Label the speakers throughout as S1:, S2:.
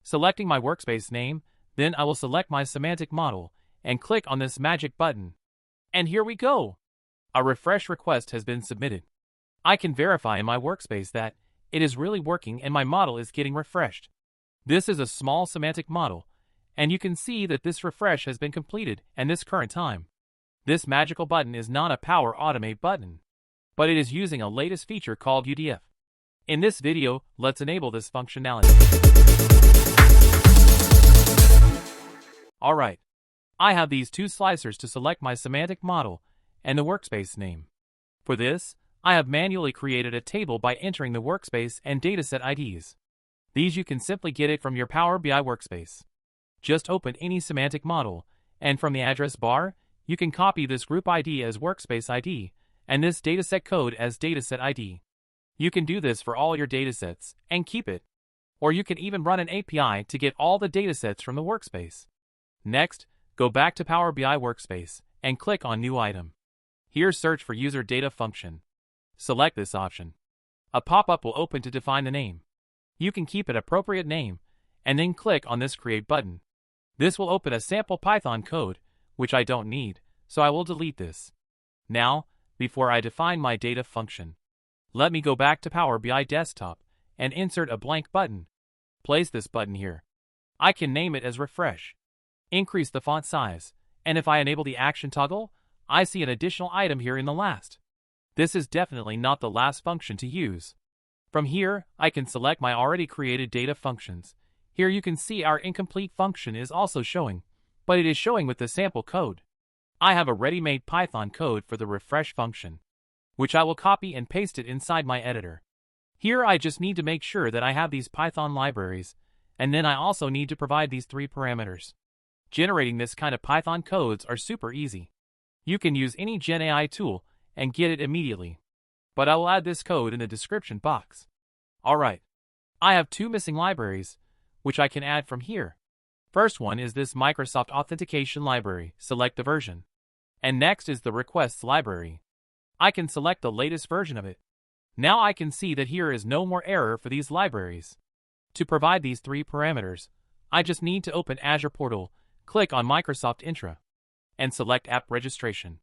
S1: Selecting my workspace name, then I will select my semantic model and click on this magic button. And here we go! A refresh request has been submitted. I can verify in my workspace that it is really working and my model is getting refreshed. This is a small semantic model, and you can see that this refresh has been completed and this current time. This magical button is not a Power Automate button, but it is using a latest feature called UDF. In this video, let's enable this functionality. Alright, I have these two slicers to select my semantic model and the workspace name. For this, I have manually created a table by entering the workspace and dataset IDs. These you can simply get it from your Power BI workspace. Just open any semantic model, and from the address bar, you can copy this group ID as workspace ID, and this dataset code as dataset ID. You can do this for all your datasets, and keep it. Or you can even run an API to get all the datasets from the workspace. Next, go back to Power BI workspace, and click on New Item. Here search for User Data Function. Select this option. A pop-up will open to define the name. You can keep an appropriate name, and then click on this Create button. This will open a sample Python code, which I don't need, so I will delete this. Now, before I define my data function, let me go back to Power BI Desktop and insert a blank button. Place this button here. I can name it as Refresh. Increase the font size, and if I enable the action toggle, I see an additional item here in the last. This is definitely not the last function to use. From here, I can select my already created data functions. Here you can see our incomplete function is also showing, but it is showing with the sample code. I have a ready-made Python code for the refresh function, which I will copy and paste it inside my editor. Here I just need to make sure that I have these Python libraries, and then I also need to provide these three parameters. Generating this kind of Python codes are super easy. You can use any Gen AI tool and get it immediately. But I will add this code in the description box. Alright, I have two missing libraries, which I can add from here. First one is this Microsoft Authentication library, select the version. And next is the Requests library. I can select the latest version of it. Now I can see that here is no more error for these libraries. To provide these three parameters, I just need to open Azure Portal, click on Microsoft Intra, and select App Registration.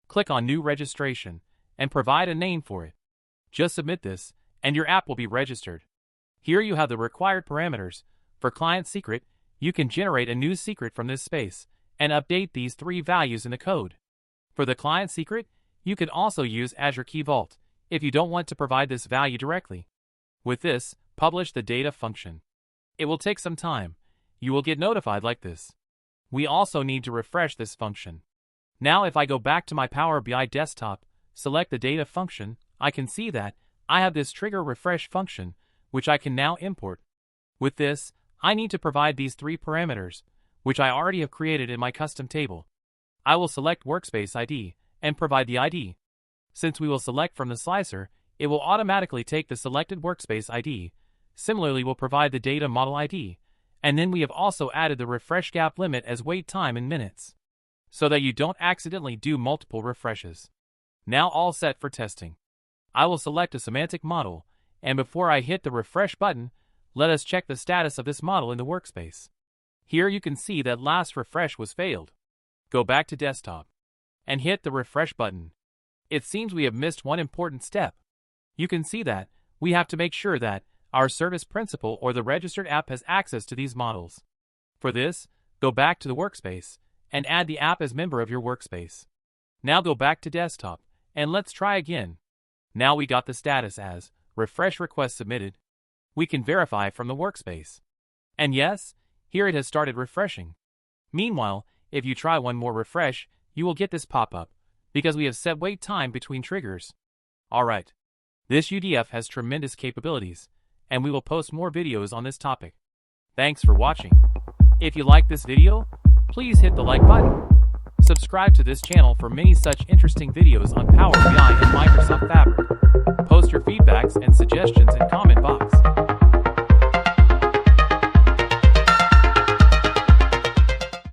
S1: Click on New Registration, and provide a name for it. Just submit this, and your app will be registered. Here you have the required parameters. For client secret, you can generate a new secret from this space, and update these three values in the code. For the client secret, you can also use Azure Key Vault, if you don't want to provide this value directly. With this, publish the data function. It will take some time. You will get notified like this. We also need to refresh this function. Now if I go back to my Power BI desktop, select the data function, I can see that I have this trigger refresh function, which I can now import. With this, I need to provide these three parameters, which I already have created in my custom table. I will select Workspace ID and provide the ID. Since we will select from the slicer, it will automatically take the selected Workspace ID. Similarly, we'll provide the Data Model ID, and then we have also added the refresh gap limit as wait time in minutes, so that you don't accidentally do multiple refreshes. Now all set for testing. I will select a semantic model, and before I hit the refresh button, let us check the status of this model in the workspace. Here you can see that last refresh was failed. Go back to desktop and hit the refresh button. It seems we have missed one important step. You can see that we have to make sure that our service principal or the registered app has access to these models. For this, go back to the workspace and add the app as member of your workspace. Now go back to desktop and let's try again. Now we got the status as refresh request submitted. We can verify from the workspace. And yes, here it has started refreshing. Meanwhile, if you try one more refresh, you will get this pop-up because we have set wait time between triggers. Alright, this UDF has tremendous capabilities, and we will post more videos on this topic. Thanks for watching. If you like this video, please hit the like button. Subscribe to this channel for many such interesting videos on Power BI and Microsoft Fabric. Post your feedbacks and suggestions in comment box.